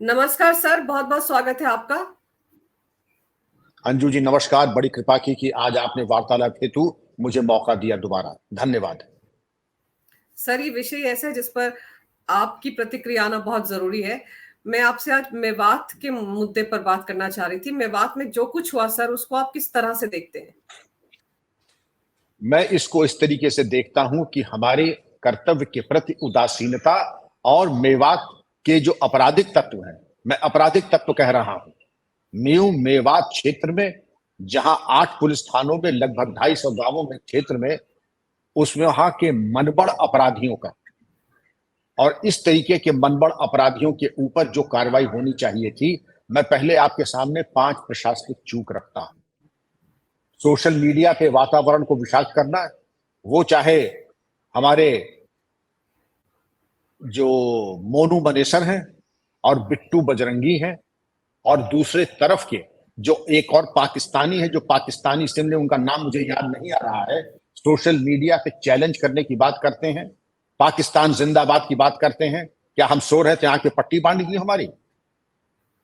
नमस्कार सर, बहुत बहुत स्वागत है आपका। अंजू जी नमस्कार। बड़ी कृपा की कि आज आपने वार्तालाप हेतु मुझे मौका दिया दोबारा। धन्यवाद। सर, ये विषय ऐसा है जिस पर आपकी प्रतिक्रिया आना बहुत जरूरी है। मैं आपसे आज मेवात के मुद्दे पर बात करना चाह रही थी। मेवात में जो कुछ हुआ सर, उसको आप किस तरह से देखते हैं? मैं इसको इस तरीके से देखता हूं कि हमारे कर्तव्य के प्रति उदासीनता और मेवात के जो आपराधिक तत्व हैं, मैं आपराधिक तत्व कह रहा हूं। न्यू मेवात क्षेत्र में जहां 8 पुलिस थानों में लगभग 250 गांवों में क्षेत्र में उसमें वहां के मनबड़ अपराधियों का और इस तरीके के मनबड़ अपराधियों के ऊपर जो कार्रवाई होनी चाहिए थी, मैं पहले आपके सामने 5 प्रशासनिक चूक रखता हूं। सोशल मीडिया के वातावरण को विषाक्त करना, वो चाहे हमारे जो मोनू मनेसर हैं और बिट्टू बजरंगी हैं, और दूसरे तरफ के जो एक और पाकिस्तानी है, जो पाकिस्तानी सिमले, उनका नाम मुझे याद नहीं आ रहा है, सोशल मीडिया पे चैलेंज करने की बात करते हैं, पाकिस्तान जिंदाबाद की बात करते हैं। क्या हम सो रहे थे आके पट्टी बांध दी हमारी?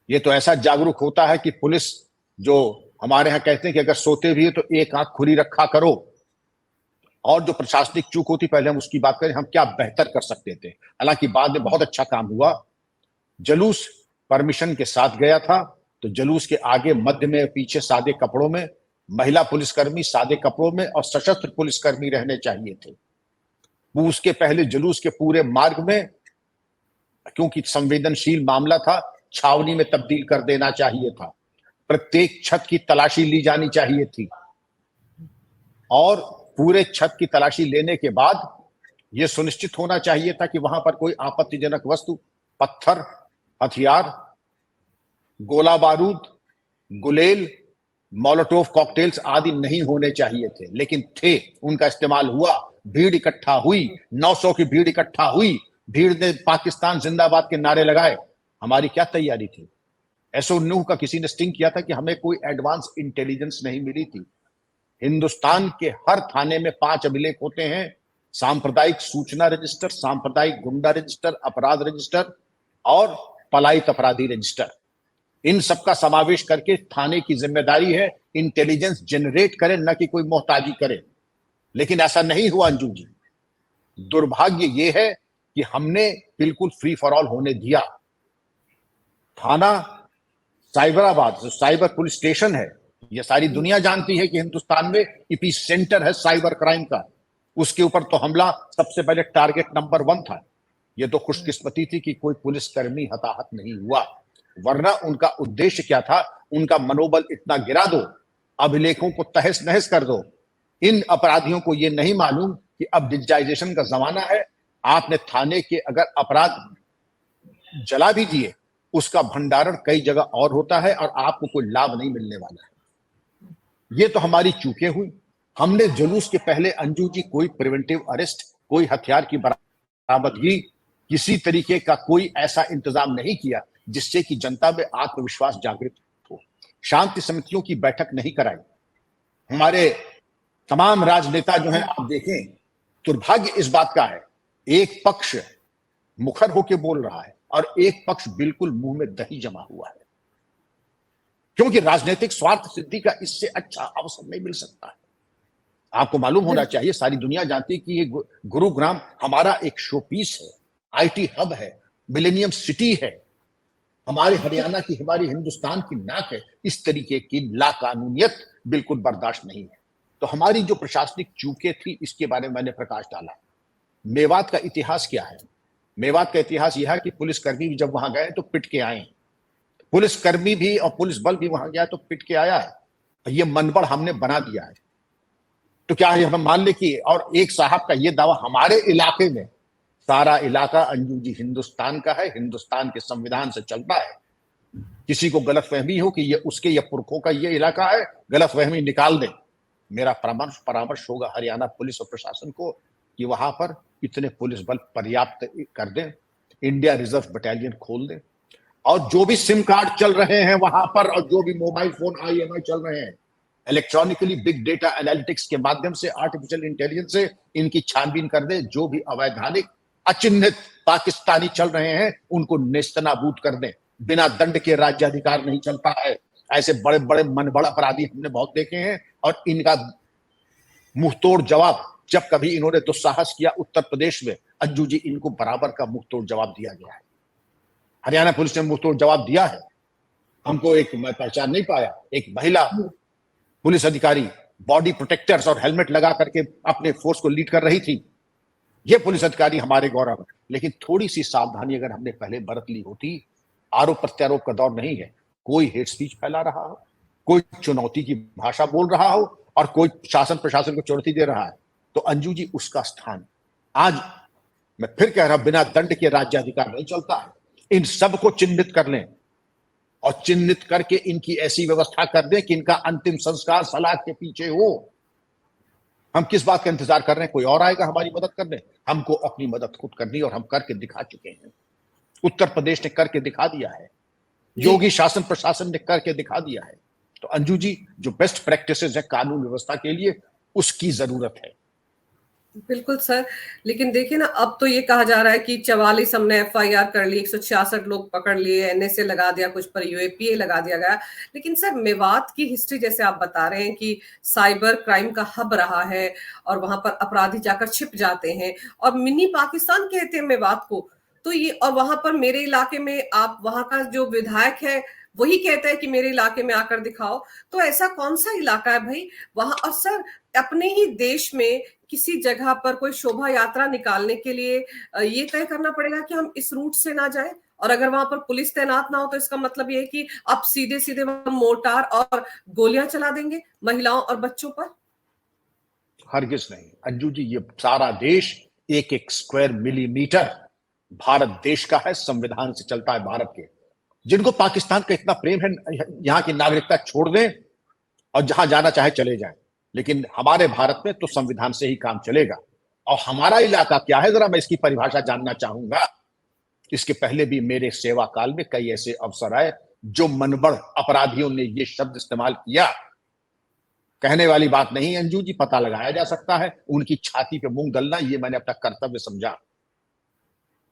ये तो ऐसा जागरूक होता है कि पुलिस, जो हमारे यहाँ कहते हैं कि अगर सोते भी है तो एक आंख खुली रखा करो। और जो प्रशासनिक चूक होती, पहले हम उसकी बात करें, हम क्या बेहतर कर सकते थे। हालांकि बाद में बहुत अच्छा काम हुआ। जलूस परमिशन के साथ गया था, तो जलूस के आगे, मध्य में, पीछे सादे कपड़ों में महिला पुलिसकर्मी, सादे कपड़ों में और सशस्त्र पुलिसकर्मी रहने चाहिए थे। उसके पहले जुलूस के पूरे मार्ग में, क्योंकि संवेदनशील मामला था, छावनी में तब्दील कर देना चाहिए था। प्रत्येक छत की तलाशी ली जानी चाहिए थी और पूरे छत की तलाशी लेने के बाद यह सुनिश्चित होना चाहिए था कि वहां पर कोई आपत्तिजनक वस्तु, पत्थर, हथियार, गोला बारूद, गुलेल, मोलोटोव कॉकटेल्स आदि नहीं होने चाहिए थे, लेकिन थे। उनका इस्तेमाल हुआ, भीड़ इकट्ठा हुई, 900 की भीड़ इकट्ठा हुई, भीड़ ने पाकिस्तान जिंदाबाद के नारे लगाए। हमारी क्या तैयारी थी? SO9 का किसी ने स्टिंग किया था कि हमें कोई एडवांस इंटेलिजेंस नहीं मिली थी। हिंदुस्तान के हर थाने में 5 अभिलेख होते हैं: सांप्रदायिक सूचना रजिस्टर, सांप्रदायिक गुंडा रजिस्टर, अपराध रजिस्टर और पलायित अपराधी रजिस्टर। इन सबका समावेश करके थाने की जिम्मेदारी है इंटेलिजेंस जनरेट करे, न कि कोई मोहताजी करे। लेकिन ऐसा नहीं हुआ अंजू जी। दुर्भाग्य यह है कि हमने बिल्कुल फ्री फॉर ऑल होने दिया। थाना साइबराबाद, जो साइबर पुलिस स्टेशन है, यह सारी दुनिया जानती है कि हिंदुस्तान में एपी सेंटर है साइबर क्राइम का। उसके ऊपर तो हमला सबसे पहले टारगेट नंबर 1 था। यह तो खुशकिस्मती थी कि कोई पुलिसकर्मी हताहत नहीं हुआ, वरना उनका उद्देश्य क्या था? उनका मनोबल इतना गिरा दो, अभिलेखों को तहस नहस कर दो। इन अपराधियों को यह नहीं मालूम कि अब डिजिटाइजेशन का जमाना है। आपने थाने के अगर अपराध जला भी दिए, उसका भंडारण कई जगह और होता है और आपको कोई लाभ नहीं मिलने वाला है। ये तो हमारी चूकें हुई। हमने जुलूस के पहले अंजू जी कोई प्रिवेंटिव अरेस्ट, कोई हथियार की बरामदगी, किसी तरीके का कोई ऐसा इंतजाम नहीं किया जिससे कि जनता में आत्मविश्वास जागृत हो। शांति समितियों की बैठक नहीं कराई। हमारे तमाम राजनेता जो हैं, आप देखें, दुर्भाग्य इस बात का है, एक पक्ष मुखर होकर बोल रहा है और एक पक्ष बिल्कुल मुंह में दही जमा हुआ है, क्योंकि राजनीतिक स्वार्थ सिद्धि का इससे अच्छा अवसर नहीं मिल सकता है। आपको मालूम होना चाहिए, सारी दुनिया जानती है कि ये गुरुग्राम हमारा एक शोपीस है, IT हब है, मिलेनियम सिटी है, हमारे हरियाणा की, हमारी हिंदुस्तान की नाक है। इस तरीके की लाकानूनियत बिल्कुल बर्दाश्त नहीं है। तो हमारी जो प्रशासनिक चूकें थी, इसके बारे में मैंने प्रकाश डाला। मेवात का इतिहास क्या है? मेवात का इतिहास यह है कि पुलिसकर्मी भी जब वहां गए तो पिट के आए। पुलिसकर्मी भी और पुलिस बल भी वहां गया तो पिट के आया है। ये मनबड़ हमने बना दिया है। तो क्या हम मान ले कि, और एक साहब का ये दावा, हमारे इलाके में सारा इलाका अंजू जी हिंदुस्तान का है, हिंदुस्तान के संविधान से चलता है। किसी को गलतफहमी हो कि ये उसके या पुरखों का ये इलाका है, गलतफहमी निकाल दे। मेरा परामर्श होगा हरियाणा पुलिस और प्रशासन को कि वहां पर इतने पुलिस बल पर्याप्त कर दें, इंडिया रिजर्व बटालियन खोल दें, और जो भी सिम कार्ड चल रहे हैं वहां पर, और जो भी मोबाइल फोन IMI चल रहे हैं, इलेक्ट्रॉनिकली बिग डेटा एनालिटिक्स के माध्यम से, आर्टिफिशियल इंटेलिजेंस से इनकी छानबीन कर दे। जो भी अवैधानिक अचिन्हित पाकिस्तानी चल रहे हैं, उनको नेस्तनाबूद कर दें। बिना दंड के राज्याधिकार नहीं चलता है। ऐसे बड़े बड़े मनबड़ अपराधी हमने बहुत देखे हैं, और इनका मुंहतोड़ जवाब जब कभी इन्होंने दुस्साहस किया उत्तर प्रदेश में, अंजू जी, इनको बराबर का मुंहतोड़ जवाब दिया गया है। हरियाणा पुलिस ने मुंहतोड़ जवाब दिया है। हमको एक, मैं पहचान नहीं पाया, एक महिला पुलिस अधिकारी बॉडी प्रोटेक्टर्स और हेलमेट लगा करके अपने फोर्स को लीड कर रही थी। ये पुलिस अधिकारी हमारे गौरव है। लेकिन थोड़ी सी सावधानी अगर हमने पहले बरत ली होती, आरोप प्रत्यारोप का दौर नहीं है, कोई हेट स्पीच फैला रहा हो, कोई चुनौती की भाषा बोल रहा हो, और कोई शासन प्रशासन को चुनौती दे रहा है, तो अंजू जी उसका स्थान, आज मैं फिर कह रहा हूं, बिना दंड के राज्याधिकार नहीं चलता है। इन सब को चिन्हित कर लें, और चिन्हित करके इनकी ऐसी व्यवस्था कर दें कि इनका अंतिम संस्कार सलाख के पीछे हो। हम किस बात का इंतजार कर रहे हैं? कोई और आएगा हमारी मदद करने? हमको अपनी मदद खुद करनी, और हम करके दिखा चुके हैं। उत्तर प्रदेश ने करके दिखा दिया है, योगी शासन प्रशासन ने करके दिखा दिया है। तो अंजू जी, जो बेस्ट प्रैक्टिसेस है कानून व्यवस्था के लिए, उसकी जरूरत है। बिल्कुल सर, लेकिन देखिए ना, अब तो ये कहा जा रहा है कि 44 हमने एफआईआर कर ली, 166 लोग पकड़ लिए, एनएसए लगा दिया, कुछ पर यूएपीए लगा दिया गया। लेकिन सर, मेवात की हिस्ट्री जैसे आप बता रहे हैं कि साइबर क्राइम का हब रहा है, और वहां पर अपराधी जाकर छिप जाते हैं, और मिनी पाकिस्तान कहते हैं मेवात को। तो ये, और वहां पर मेरे इलाके में, आप वहां का जो विधायक है वही कहता है कि मेरे इलाके में आकर दिखाओ। तो ऐसा कौन सा इलाका है भाई वहां? और सर, अपने ही देश में किसी जगह पर कोई शोभा यात्रा निकालने के लिए ये तय करना पड़ेगा कि हम इस रूट से ना जाएं, और अगर वहां पर पुलिस तैनात ना हो तो इसका मतलब ये है कि आप सीधे सीधे मोर्टार और गोलियां चला देंगे महिलाओं और बच्चों पर। हरगिज नहीं अंजू जी, ये सारा देश एक एक स्क्वायर मिलीमीटर भारत देश का है, संविधान से चलता है भारत के। जिनको पाकिस्तान का इतना प्रेम है, यहाँ की नागरिकता छोड़ दें और जहां जाना चाहे चले जाएं, लेकिन हमारे भारत में तो संविधान से ही काम चलेगा। और हमारा इलाका क्या है, जरा मैं इसकी परिभाषा जानना चाहूंगा। इसके पहले भी मेरे सेवा काल में कई ऐसे अवसर आए जो मनबड़ अपराधियों ने ये शब्द इस्तेमाल किया। कहने वाली बात नहीं अंजू जी, पता लगाया जा सकता है। उनकी छाती पे मूंग दलना, ये मैंने अपना कर्तव्य समझा।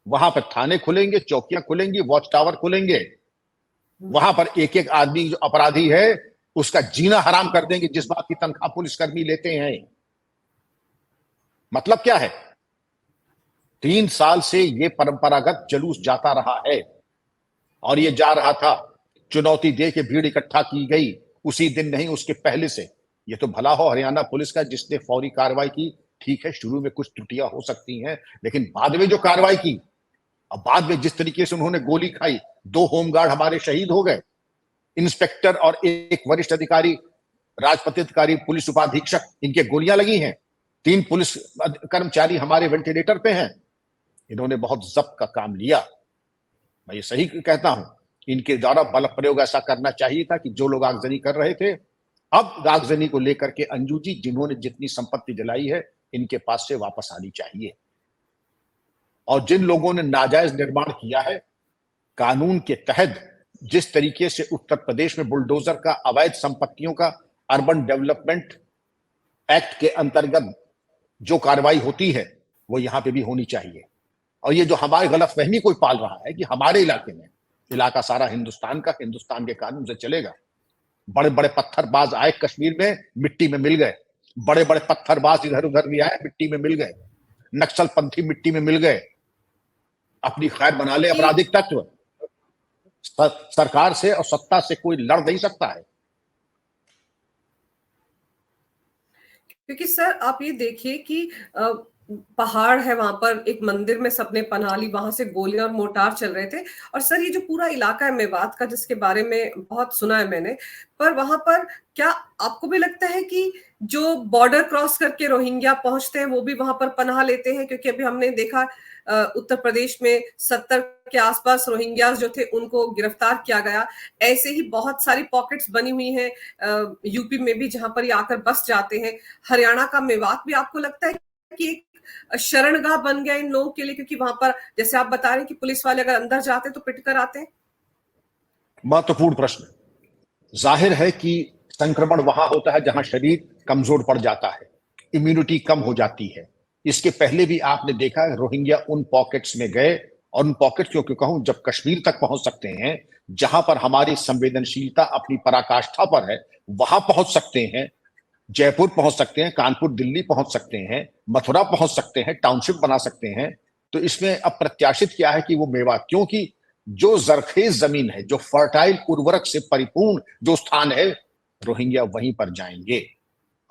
वहां पर थाने खुलेंगे, चौकियां खुलेंगी, वॉच टावर खुलेंगे, वहां पर एक एक आदमी जो अपराधी है उसका जीना हराम कर देंगे, जिस बात की तनख्वाह पुलिसकर्मी लेते हैं। मतलब क्या है? 3 साल से ये परंपरागत जुलूस जाता रहा है, और ये जा रहा था, चुनौती दे के भीड़ इकट्ठा की गई, उसी दिन नहीं उसके पहले से। ये तो भला हो हरियाणा पुलिस का जिसने फौरी कार्रवाई की। ठीक है, शुरू में कुछ त्रुटियां हो सकती हैं, लेकिन बाद में जो कार्रवाई की, अब बाद में जिस तरीके से उन्होंने गोली खाई, 2 होमगार्ड हमारे शहीद हो गए, इंस्पेक्टर और एक वरिष्ठ अधिकारी, राजपत्रित अधिकारी, पुलिस उपाधीक्षक, इनके गोलियां लगी हैं, 3 पुलिस कर्मचारी हमारे वेंटिलेटर पे हैं। इन्होंने बहुत जब्त का काम लिया। मैं ये सही कहता हूं, इनके द्वारा बल प्रयोग ऐसा करना चाहिए था कि जो लोग आगजनी कर रहे थे, अब आगजनी को लेकर के अंजू जी, जिन्होंने जितनी संपत्ति जलाई है, इनके पास से वापस आनी चाहिए। और जिन लोगों ने नाजायज निर्माण किया है, कानून के तहत जिस तरीके से उत्तर प्रदेश में बुलडोजर का, अवैध संपत्तियों का, अर्बन डेवलपमेंट एक्ट के अंतर्गत जो कार्रवाई होती है, वो यहां पे भी होनी चाहिए। और ये जो हमारी गलतफहमी कोई पाल रहा है कि हमारे इलाके में, इलाका सारा हिंदुस्तान का, हिंदुस्तान के कानून से चलेगा। बड़े बड़े पत्थरबाज आए कश्मीर में, मिट्टी में मिल गए। बड़े बड़े पत्थरबाज इधर उधर भी आए, मिट्टी में मिल गए। नक्सल पंथी मिट्टी में मिल गए। अपनी खैर बना ले आपराधिक तत्व। सरकार से और सत्ता से कोई लड़ नहीं सकता है। क्योंकि सर, आप ये देखिए कि पहाड़ है, वहां पर एक मंदिर में सबने पनाह ली, वहां से गोलियां और मोर्टार चल रहे थे। और सर, ये जो पूरा इलाका है मेवात का, जिसके बारे में बहुत सुना है मैंने, पर वहां पर क्या आपको भी लगता है कि जो बॉर्डर क्रॉस करके रोहिंग्या पहुंचते हैं वो भी वहां पर पनाह लेते हैं? क्योंकि अभी हमने देखा उत्तर प्रदेश में 70 के आसपास रोहिंग्यास जो थे उनको गिरफ्तार किया गया। ऐसे ही बहुत सारी पॉकेट्स बनी हुई हैं यूपी में भी, जहां पर ये आकर बस जाते हैं। हरियाणा का मेवात भी आपको लगता है कि एक शरणगाह बन गया इन लोगों के लिए? क्योंकि वहां पर जैसे आप बता रहे हैं कि पुलिस वाले अगर अंदर जाते तो पिट कर आते हैं। महत्वपूर्ण प्रश्न। जाहिर है कि संक्रमण वहां होता है जहां शरीर कमजोर पड़ जाता है, इम्यूनिटी कम हो जाती है। इसके पहले भी आपने देखा रोहिंग्या उन पॉकेट्स में गए और उन पॉकेट्स क्यों कहूं, जब कश्मीर तक पहुंच सकते हैं, जहां पर हमारी संवेदनशीलता अपनी पराकाष्ठा पर है, वहां पहुंच सकते हैं, जयपुर पहुंच सकते हैं, कानपुर दिल्ली पहुंच सकते हैं, मथुरा पहुंच सकते हैं, टाउनशिप बना सकते हैं, तो इसमें अब प्रत्याशित क्या है कि वो मेवात, क्योंकि जो जरखेज जमीन है, जो फर्टाइल उर्वरक से परिपूर्ण जो स्थान है, रोहिंग्या वहीं पर जाएंगे।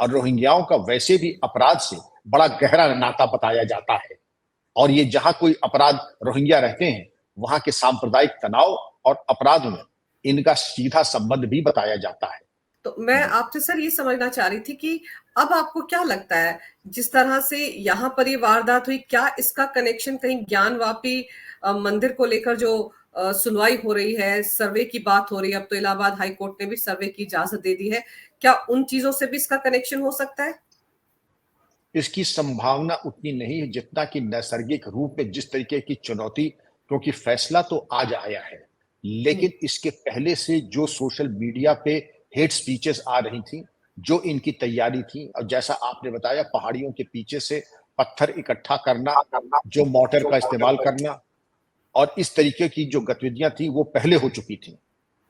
और रोहिंग्याओं का वैसे भी अपराध से बड़ा गहरा नाता बताया जाता है, और ये जहां कोई अपराध रोहिंग्या रहते हैं, वहां के सांप्रदायिक तनाव और अपराध में इनका सीधा संबंध भी बताया जाता है। तो मैं आपसे सर ये समझना चाह रही थी कि अब आपको क्या लगता है, जिस तरह से यहाँ पर ये वारदात हुई, क्या इसका कनेक्शन कहीं ज्ञानवापी मंदिर को लेकर जो सुनवाई हो रही है, सर्वे की बात हो रही है, अब तो इलाहाबाद हाई कोर्ट ने भी सर्वे की इजाजत दे दी है, क्या उन चीजों से भी इसका कनेक्शन हो सकता है? इसकी संभावना उतनी नहीं है जितना कि नैसर्गिक रूप में जिस तरीके की चुनौती, क्योंकि फैसला तो आज आया है, लेकिन इसके पहले से जो सोशल मीडिया पे हेट स्पीचेस आ रही थी, जो इनकी तैयारी थी, और जैसा आपने बताया पहाड़ियों के पीछे से पत्थर इकट्ठा करना, जो मोटर का इस्तेमाल करना, और इस तरीके की जो गतिविधियां थी वो पहले हो चुकी थी।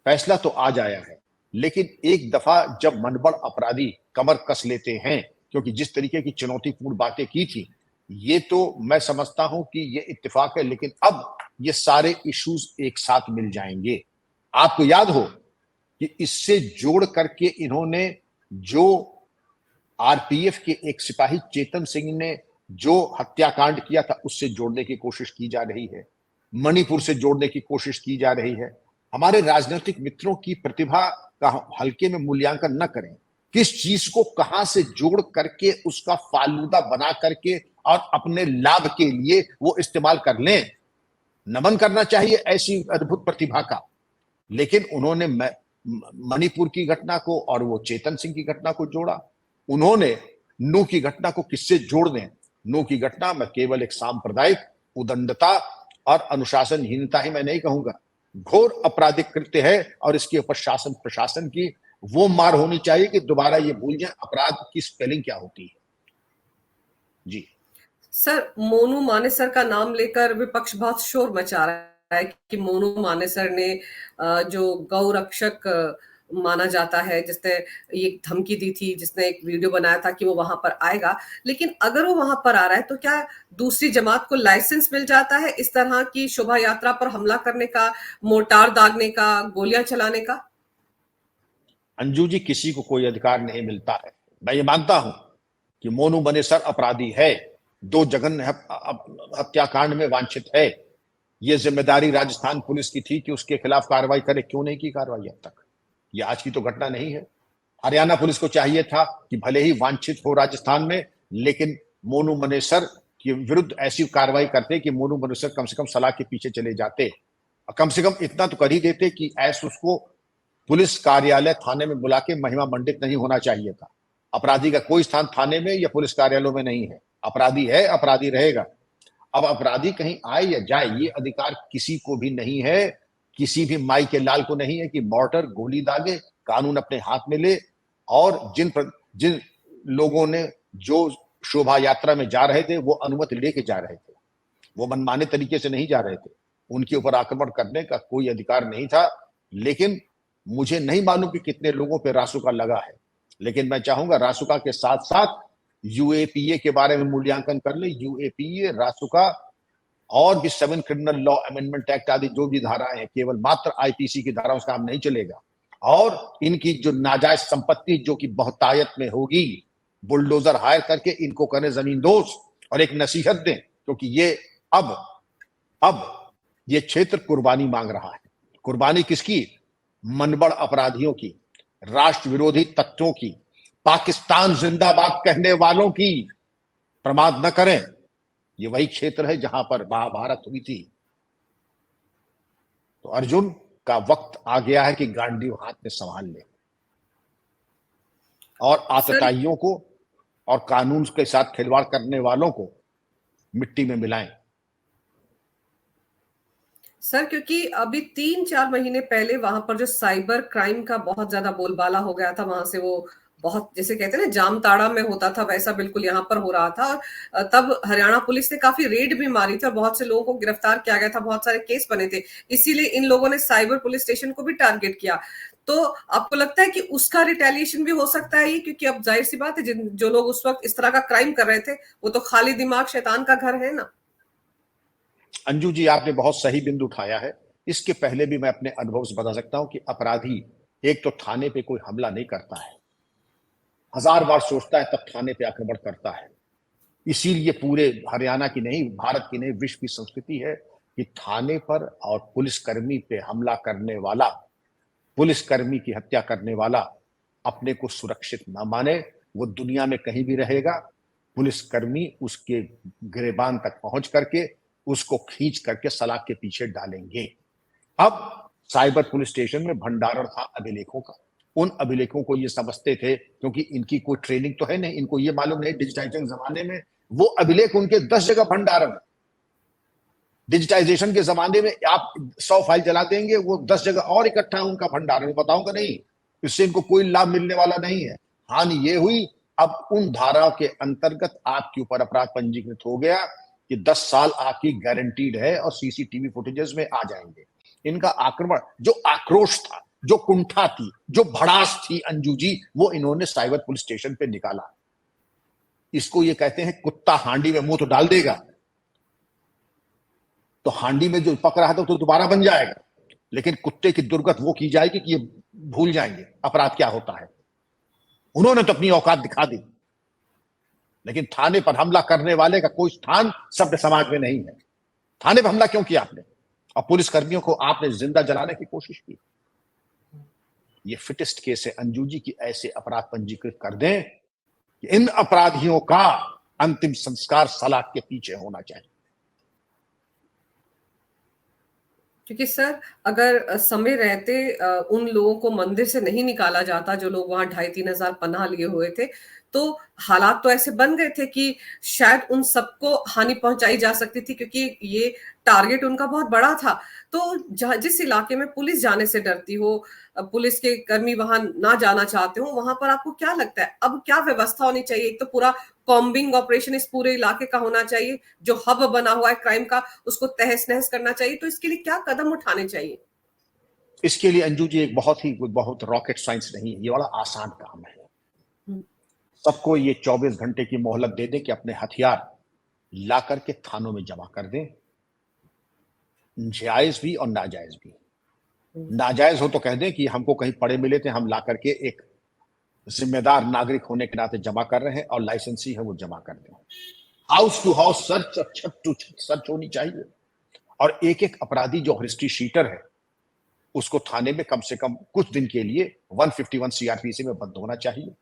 फैसला तो आज आया है, लेकिन एक दफा जब मनबड़ अपराधी कमर कस लेते हैं, क्योंकि जिस तरीके की चुनौतीपूर्ण बातें की थी, ये तो मैं समझता हूं कि ये इत्तेफाक है, लेकिन अब ये सारे इश्यूज एक साथ मिल जाएंगे। आपको याद हो कि इससे जोड़ करके इन्होंने जो आरपीएफ के एक सिपाही चेतन सिंह ने जो हत्याकांड किया था, उससे जोड़ने की कोशिश की जा रही है, मणिपुर से जोड़ने की कोशिश की जा रही है। हमारे राजनीतिक मित्रों की प्रतिभा का हल्के में मूल्यांकन न करें, किस चीज को कहां से जोड़ करके उसका फालूदा बना करके और अपने लाभ के लिए वो इस्तेमाल कर लें। नमन करना चाहिए ऐसी अद्भुत प्रतिभा का, लेकिन उन्होंने मणिपुर की घटना को और वो चेतन सिंह की घटना को जोड़ा। उन्होंने नू की घटना को किससे जोड़ दें? नू की घटना मैं केवल एक सांप्रदायिक उदंडता और अनुशासनहीनता ही मैं नहीं कहूंगा, घोर आपराधिक कृत्य है, और इसके ऊपर शासन प्रशासन की वो मार होनी चाहिए कि दोबारा ये भूल जाए अपराध की स्पेलिंग क्या होती है। जी सर, मोनू मानेसर का नाम लेकर विपक्ष बहुत शोर मचा रहा है कि मोनू मानेसर ने जो गौ रक्षक माना जाता है, जिसने ये धमकी दी थी, जिसने एक वीडियो बनाया था कि वो वहां पर आएगा, लेकिन अगर वो वहां पर आ रहा है तो क्या दूसरी जमात को लाइसेंस मिल जाता है इस तरह की शोभा यात्रा पर हमला करने का, मोर्टार दागने का, गोलियां चलाने का? अंजू जी, किसी को कोई अधिकार नहीं मिलता है। मैं ये मानता हूं कि मोनू मनेसर अपराधी है, दो जघन्य हत्याकांड में वांछित है। ये जिम्मेदारी राजस्थान पुलिस की थी कि उसके खिलाफ कार्रवाई करे, क्यों नहीं की कार्रवाई अब तक? ये आज की तो घटना नहीं है। हरियाणा पुलिस को चाहिए था कि भले ही वांछित हो राजस्थान में, लेकिन मोनू मनेसर के विरुद्ध ऐसी कार्रवाई करते कि मोनू मनेसर कम से कम सलाह के पीछे चले जाते, कम से कम इतना तो कर ही देते कि ऐसा उसको पुलिस कार्यालय थाने में बुला के महिमा मंडित नहीं होना चाहिए था। अपराधी का कोई स्थान थाने में या पुलिस कार्यालयों में नहीं है। अपराधी है, अपराधी रहेगा। अब अपराधी कहीं आए या जाए, ये अधिकार किसी को भी नहीं है, किसी भी माई के लाल को नहीं है कि मोर्टर गोली दागे, कानून अपने हाथ में ले। और जिन लोगों ने जो शोभा यात्रा में जा रहे थे वो अनुमति लेके जा रहे थे, वो मनमाने तरीके से नहीं जा रहे थे, उनके ऊपर आक्रमण करने का कोई अधिकार नहीं था। लेकिन मुझे नहीं मालूम कि कितने लोगों पे रासुका लगा है, लेकिन मैं चाहूंगा रासुका के साथ साथ यूएपीए के बारे में मूल्यांकन कर ले। यूएपीए, रासुका और भी 7 क्रिमिनल लॉ अमेंडमेंट एक्ट आदि जो भी धाराएं हैं, केवल मात्र आईपीसी की धाराओं से काम नहीं चलेगा। और इनकी जो नाजायज संपत्ति जो कि बहुतायत में होगी, बुलडोजर हायर करके इनको करें जमींदोज और एक नसीहत दें, क्योंकि ये अब ये क्षेत्र कुर्बानी मांग रहा है। कुर्बानी किसकी? मनबड़ अपराधियों की, राष्ट्र विरोधी तत्वों की, पाकिस्तान जिंदाबाद कहने वालों की। प्रमाद न करें, ये वही क्षेत्र है जहां पर महाभारत हुई थी। तो अर्जुन का वक्त आ गया है कि गांडीव हाथ में संभाल ले और आतताइयों को और कानून के साथ खिलवाड़ करने वालों को मिट्टी में मिलाएं। सर, क्योंकि अभी 3-4 महीने पहले वहां पर जो साइबर क्राइम का बहुत ज्यादा बोलबाला हो गया था, वहां से वो बहुत जैसे कहते हैं ना जामताड़ा में होता था वैसा बिल्कुल यहाँ पर हो रहा था। और तब हरियाणा पुलिस ने काफी रेड भी मारी थी और बहुत से लोगों को गिरफ्तार किया गया था, बहुत सारे केस बने थे। इसीलिए इन लोगों ने साइबर पुलिस स्टेशन को भी टारगेट किया। तो आपको लगता है कि उसका रिटेलिएशन भी हो सकता है ये, क्योंकि अब जाहिर सी बात है जिन जो लोग उस वक्त इस तरह का क्राइम कर रहे थे वो तो खाली दिमाग शैतान का घर है ना। अंजू जी, आपने बहुत सही बिंदु उठाया है। इसके पहले भी मैं अपने अनुभव से बता सकता हूं कि अपराधी एक तो थाने पे कोई हमला नहीं करता है, 1000 बार सोचता है तब थाने पे आक्रमण करता है। इसीलिए पूरे हरियाणा की नहीं, भारत की नहीं, विश्व की संस्कृति है कि थाने पर और पुलिसकर्मी पे हमला करने वाला, पुलिसकर्मी की हत्या करने वाला अपने को सुरक्षित न माने, वो दुनिया में कहीं भी रहेगा, पुलिसकर्मी उसके गिरेबान तक पहुंच करके उसको खींच करके सलाख के पीछे डालेंगे। अब साइबर पुलिस स्टेशन में भंडारण था अभिलेखों का। उन अभिलेखों को ये समझते थे, क्योंकि इनकी कोई ट्रेनिंग तो है नहीं, इनको ये मालूम नहीं डिजिटाइजेशन जमाने में वो अभिलेख उनके 10 जगह भंडारण। डिजिटाइजेशन के जमाने में आप 100 फाइल जला देंगे, वो 10 जगह और इकट्ठा उनका भंडारण, बताऊंगा नहीं, इससे इनको कोई लाभ मिलने वाला नहीं है। हानि ये हुई, अब उन धाराओं के अंतर्गत आपके ऊपर अपराध पंजीकृत हो गया कि 10 साल आपकी गारंटीड है और सीसीटीवी फुटेजेस में आ जाएंगे। इनका आक्रमण, जो आक्रोश था, जो कुंठा थी, जो भड़ास थी अंजू जी, वो इन्होंने साइबर पुलिस स्टेशन पे निकाला। इसको ये कहते हैं कुत्ता हांडी में मुंह तो डाल देगा, तो हांडी में जो पक रहा था तो दोबारा बन जाएगा, लेकिन कुत्ते की दुर्गत वो की जाएगी कि ये भूल जाएंगे अपराध क्या होता है। उन्होंने तो अपनी औकात दिखा दी, लेकिन थाने पर हमला करने वाले का कोई स्थान सभ्य समाज में नहीं है। थाने पर हमला क्यों किया आपने? और पुलिस कर्मियों को आपने जिंदा जलाने की कोशिश की। ये फिटेस्ट केस है अंजू जी की ऐसे अपराध पंजीकृत कर दें कि इन अपराधियों का अंतिम संस्कार सलाख के पीछे होना चाहिए। क्योंकि सर अगर समय रहते उन लोगों को मंदिर से नहीं निकाला जाता जो लोग वहां 2500-3000 पनाह लिए हुए थे, तो हालात तो ऐसे बन गए थे कि शायद उन सबको हानि पहुंचाई जा सकती थी, क्योंकि ये टारगेट उनका बहुत बड़ा था। तो जिस इलाके में पुलिस जाने से डरती हो, पुलिस के कर्मी वहां ना जाना चाहते हो, वहां पर आपको क्या लगता है अब क्या व्यवस्था होनी चाहिए? एक तो पूरा कॉम्बिंग ऑपरेशन इस पूरे इलाके का होना चाहिए, जो हब बना हुआ है क्राइम का उसको तहस नहस करना चाहिए। तो इसके लिए क्या कदम उठाने चाहिए? इसके लिए अंजू जी एक बहुत रॉकेट साइंस नहीं है, ये बड़ा आसान काम है। सबको ये 24 घंटे की मोहलत दे दें कि अपने हथियार ला करके थानों में जमा कर दें, जायज भी और नाजायज भी। नाजायज हो तो कह दें कि हमको कहीं पड़े मिले थे, हम ला करके एक जिम्मेदार नागरिक होने के नाते जमा कर रहे हैं, और लाइसेंसी है वो जमा कर दें। हाउस टू हाउस सर्च, छत टू छत सर्च होनी चाहिए, और एक एक अपराधी जो हिस्ट्री शीटर है उसको थाने में कम से कम कुछ दिन के लिए 151 सीआरपीसी में बंद होना चाहिए।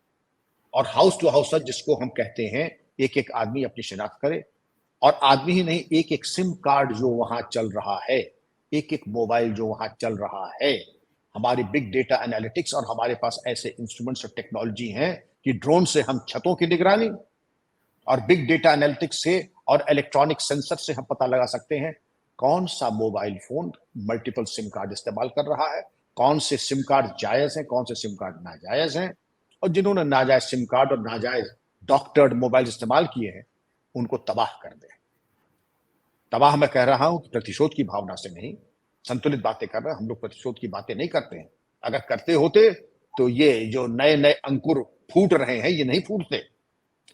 और हाउस टू हाउस सर्च जिसको हम कहते हैं, एक एक आदमी अपनी शिनाख्त करे, और आदमी ही नहीं, एक एक सिम कार्ड जो वहां चल रहा है, एक एक मोबाइल जो वहां चल रहा है। हमारी बिग डेटा एनालिटिक्स और हमारे पास ऐसे इंस्ट्रूमेंट्स और टेक्नोलॉजी हैं कि ड्रोन से हम छतों की निगरानी, और बिग डेटा एनालिटिक्स से और इलेक्ट्रॉनिक सेंसर से हम पता लगा सकते हैं कौन सा mobile phone multiple SIM card इस्तेमाल कर रहा है, कौन से सिम कार्ड जायज हैं, कौन से सिम कार्ड नाजायज हैं, और जिन्होंने नाजायज सिम कार्ड और नाजायज डॉक्टर्ड मोबाइल इस्तेमाल किए हैं उनको तबाह कर दें। तबाह मैं कह रहा हूं कि प्रतिशोध की भावना से नहीं, संतुलित बातें कर रहे हैं हम लोग, प्रतिशोध की बातें नहीं करते हैं। अगर करते होते तो ये जो नए नए अंकुर फूट रहे हैं ये नहीं फूटते।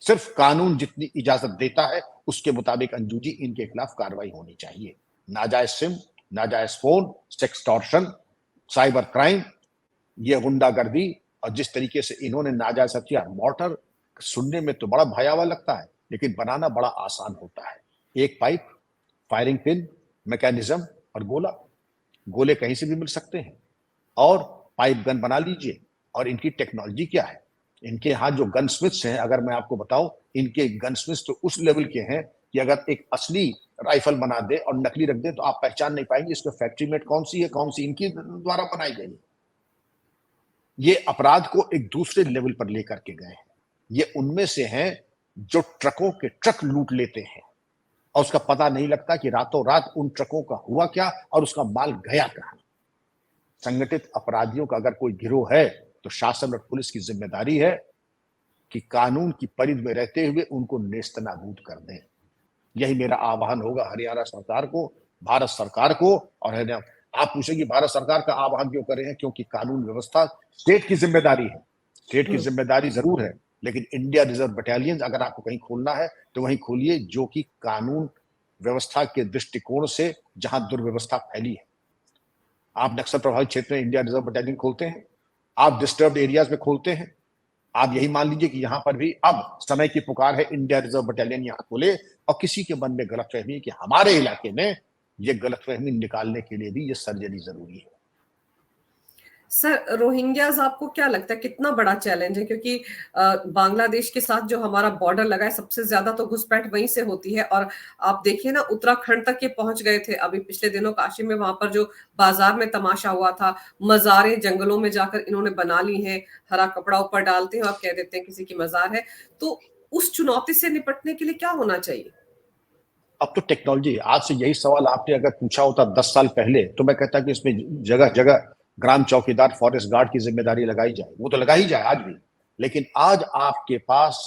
सिर्फ कानून जितनी इजाजत देता है उसके मुताबिक अंजू जी इनके खिलाफ कार्रवाई होनी चाहिए। नाजायज सिम, नाजायज फोन, सेक्सटॉर्शन, साइबर क्राइम, ये गुंडागर्दी, और जिस तरीके से इन्होंने नाजायज हथियार, मोर्टर सुनने में तो बड़ा भयावह लगता है लेकिन बनाना बड़ा आसान होता है। एक पाइप, फायरिंग पिन, मैकेनिज्म और गोला। गोले कहीं से भी मिल सकते हैं, और पाइप गन बना लीजिए। और इनकी टेक्नोलॉजी क्या है, इनके यहाँ जो गन स्मिथ्स हैं, अगर मैं आपको बताऊं, इनके गन स्मिथ्स तो उस लेवल के हैं कि अगर एक असली राइफल बना दे और नकली रख दे तो आप पहचान नहीं पाएंगे इसमें फैक्ट्री मेड कौन सी है, कौन सी इनकी द्वारा बनाई गई। ये अपराध को एक दूसरे लेवल पर लेकर के गए हैं। ये उनमें से हैं जो ट्रकों के ट्रक लूट लेते हैं और उसका पता नहीं लगता कि रातों रात उन ट्रकों का हुआ क्या और उसका माल गया कहां। संगठित अपराधियों का अगर कोई गिरोह है तो शासन और पुलिस की जिम्मेदारी है कि कानून की परिधि में रहते हुए उनको नेस्तनाबूद कर दें। यही मेरा आह्वान होगा हरियाणा सरकार को, भारत सरकार को। और आप पूछेंगे भारत सरकार का आह्वान क्यों करें, क्योंकि कानून व्यवस्था स्टेट की जिम्मेदारी है। स्टेट की जिम्मेदारी जरूर है, लेकिन इंडिया रिजर्व बटालियन अगर आपको कहीं खोलना है तो वहीं खोलिए जो कि कानून व्यवस्था के दृष्टिकोण से जहां दुर्व्यवस्था फैली है। आप नक्सल प्रभावित क्षेत्र में इंडिया रिजर्व बटालियन खोलते हैं, आप डिस्टर्ब्ड एरियाज में खोलते हैं, आप यही मान लीजिए कि यहां पर भी अब समय की पुकार है इंडिया रिजर्व बटालियन यहां खोले, और किसी के मन में गलतफहमी है कि हमारे इलाके में ये गलतफहमी निकालने के लिए भी ये सर्जरी जरूरी है। सर, रोहिंग्याज आपको क्या लगता है कितना बड़ा चैलेंज है? क्योंकि बांग्लादेश के साथ जो हमारा बॉर्डर लगा है, सबसे ज्यादा तो घुसपैठ वहीं से होती है। और आप देखिए ना, उत्तराखंड तक ये पहुंच गए थे अभी पिछले दिनों काशी में। वहां पर जो बाजार में तमाशा हुआ था, मजारें जंगलों में जाकर इन्होंने बना ली हैं, हरा कपड़ा ऊपर डालते हैं और कह देते हैं किसी की मजार है। तो उस चुनौती से निपटने के लिए क्या होना चाहिए? अब तो टेक्नोलॉजी, आज से यही सवाल आपने अगर पूछा होता 10 साल पहले तो मैं कहता कि इसमें जगह जगह ग्राम चौकीदार, फॉरेस्ट गार्ड की जिम्मेदारी लगाई जाए। वो तो लगाई जाए आज भी, लेकिन आज आपके पास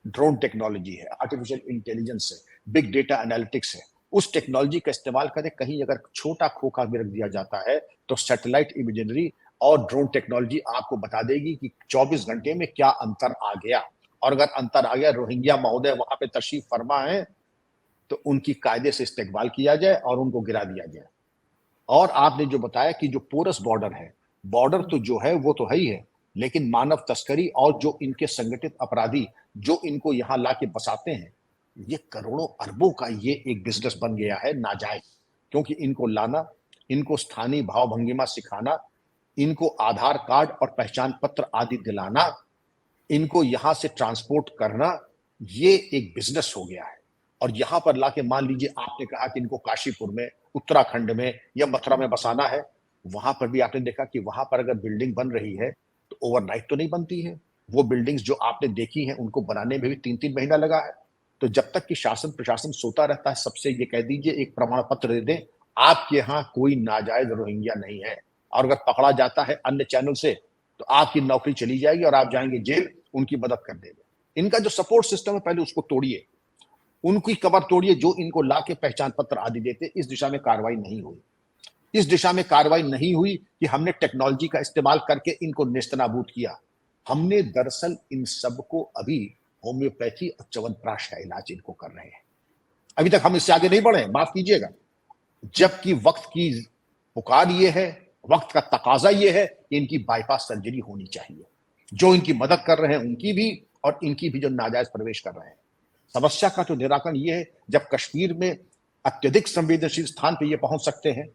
ड्रोन टेक्नोलॉजी है, आर्टिफिशियल इंटेलिजेंस है, बिग डेटा एनालिटिक्स है। उस टेक्नोलॉजी का इस्तेमाल करें। कहीं अगर छोटा खोखा भी रख दिया जाता है तो सैटेलाइट इमेजरी और ड्रोन टेक्नोलॉजी आपको बता देगी कि 24 घंटे में क्या अंतर आ गया। और अगर अंतर आ गया, रोहिंग्या महोदय वहां पे तशरीफ फरमा है, तो उनकी कायदे से इस्तेकबाल किया जाए और उनको गिरा दिया जाए। और आपने जो बताया कि जो पोरस बॉर्डर है, बॉर्डर तो जो है वो तो है ही है, लेकिन मानव तस्करी और जो इनके संगठित अपराधी जो इनको यहां लाके बसाते हैं, ये करोड़ों अरबों का ये एक बिजनेस बन गया है नाजायज। क्योंकि इनको लाना, इनको स्थानीय भाव भंगिमा सिखाना, इनको आधार कार्ड और पहचान पत्र आदि दिलाना, इनको यहां से ट्रांसपोर्ट करना, ये एक बिजनेस हो गया है। और यहां पर लाके मान लीजिए आपने कहा कि इनको काशीपुर में, उत्तराखंड में या मथुरा में बसाना है। वहां पर भी आपने देखा कि वहां पर अगर बिल्डिंग बन रही है तो ओवरनाइट तो नहीं बनती है। वो बिल्डिंग्स जो आपने देखी हैं उनको बनाने में भी 3-3 महीना लगा है। तो जब तक कि शासन प्रशासन सोता रहता है, सबसे ये कह दीजिए एक प्रमाण पत्र दे दें आपके यहाँ कोई नाजायज रोहिंग्या नहीं है, और अगर पकड़ा जाता है अन्य चैनल से तो आपकी नौकरी चली जाएगी और आप जाएंगे जेल। उनकी मदद कर देंगे। इनका जो सपोर्ट सिस्टम है पहले उसको तोड़िए, उनकी कमर तोड़िए जो इनको लाके पहचान पत्र आदि देते। इस दिशा में कार्रवाई नहीं हुई। इस दिशा में कार्रवाई नहीं हुई कि हमने टेक्नोलॉजी का इस्तेमाल करके इनको नेस्तनाबूद किया। हमने दरअसल इन सबको अभी होम्योपैथी और च्यवनप्राश का इलाज इनको कर रहे हैं। अभी तक हम इससे आगे नहीं बढ़े, माफ कीजिएगा। जबकि वक्त की पुकार ये है, वक्त का तकाजा ये है कि इनकी बाईपास सर्जरी होनी चाहिए। जो इनकी मदद कर रहे हैं उनकी भी, और इनकी भी जो नाजायज प्रवेश कर रहे हैं। समस्या का तो निराकरण ये है, जब कश्मीर में अत्यधिक संवेदनशील स्थान पे ये पहुंच सकते हैं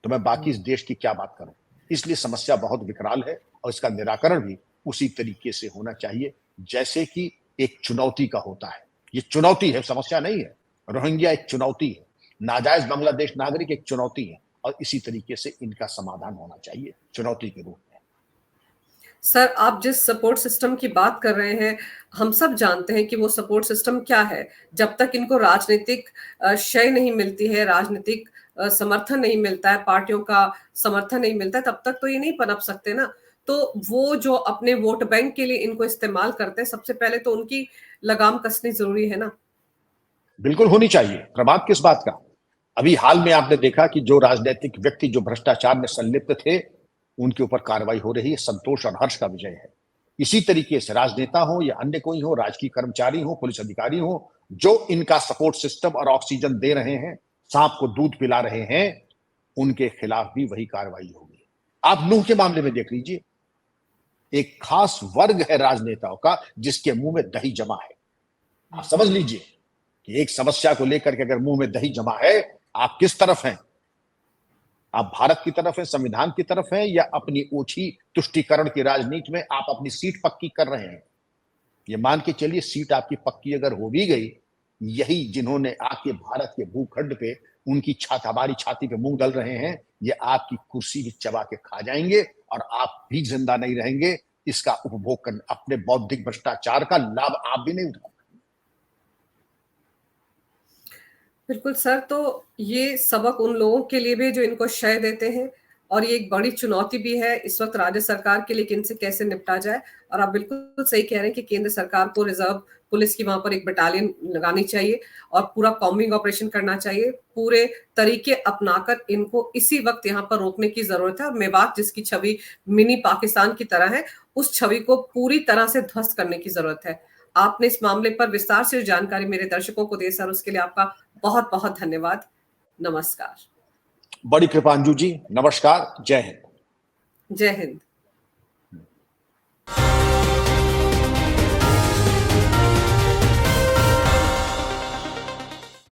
तो मैं बाकी इस देश की क्या बात करूं। इसलिए समस्या बहुत विकराल है और इसका निराकरण भी उसी तरीके से होना चाहिए जैसे कि एक चुनौती का होता है। ये चुनौती है, समस्या नहीं है। रोहिंग्या एक चुनौती है, नाजायज बांग्लादेश नागरिक एक चुनौती है, और इसी तरीके से इनका समाधान होना चाहिए चुनौती के रूप में। सर, आप जिस सपोर्ट सिस्टम की बात कर रहे हैं, हम सब जानते हैं कि वो सपोर्ट सिस्टम क्या है। जब तक इनको राजनीतिक शय नहीं मिलती है, राजनीतिक समर्थन नहीं मिलता है, पार्टियों का समर्थन नहीं मिलता है, तब तक तो ये नहीं पनप सकते ना। तो वो जो अपने वोट बैंक के लिए इनको इस्तेमाल करते हैं, सबसे पहले तो उनकी लगाम कसनी जरूरी है ना। बिल्कुल होनी चाहिए, प्रमाद किस बात का। अभी हाल में आपने देखा कि जो राजनीतिक व्यक्ति जो भ्रष्टाचार में संलिप्त थे उनके ऊपर कार्रवाई हो रही है। संतोष और हर्ष का विषय है। इसी तरीके से राजनेता हो या अन्य कोई हो, राजकीय कर्मचारी हो, पुलिस अधिकारी हो, जो इनका सपोर्ट सिस्टम और ऑक्सीजन दे रहे हैं, सांप को दूध पिला रहे हैं, उनके खिलाफ भी वही कार्रवाई होगी। आप नूह के मामले में देख लीजिए, एक खास वर्ग है राजनेताओं का जिसके मुंह में दही जमा है। आप समझ लीजिए कि एक समस्या को लेकर के अगर मुंह में दही जमा है, आप किस तरफ हैं? आप भारत की तरफ हैं, संविधान की तरफ हैं, या अपनी ओछी तुष्टीकरण की राजनीति में आप अपनी सीट पक्की कर रहे हैं? ये मान के चलिए सीट आपकी पक्की अगर हो भी गई, यही जिन्होंने आके भारत के भूखंड पे उनकी हमारी छाती पे मुंह डाल रहे हैं, ये आपकी कुर्सी भी चबा के खा जाएंगे और आप भी जिंदा नहीं रहेंगे। इसका उपभोग कर अपने बौद्धिक भ्रष्टाचार का लाभ आप भी नहीं उठा। बिल्कुल सर, तो ये सबक उन लोगों के लिए भी जो इनको शय देते हैं, और ये एक बड़ी चुनौती भी है इस वक्त राज्य सरकार के लिए कि इनसे कैसे निपटा जाए। और आप बिल्कुल सही कह रहे हैं कि केंद्र सरकार को रिजर्व पुलिस की वहां पर एक बटालियन लगानी चाहिए और पूरा कॉम्बिंग ऑपरेशन करना चाहिए, पूरे तरीके अपनाकर इनको इसी वक्त यहाँ पर रोकने की जरूरत है। और मेवात जिसकी छवि मिनी पाकिस्तान की तरह है, उस छवि को पूरी तरह से ध्वस्त करने की जरूरत है। आपने इस मामले पर विस्तार से जानकारी मेरे दर्शकों को दी सर, उसके लिए आपका बहुत बहुत धन्यवाद। नमस्कार। बड़ी कृपांजू जी, नमस्कार, जय हिंद। जय हिंद।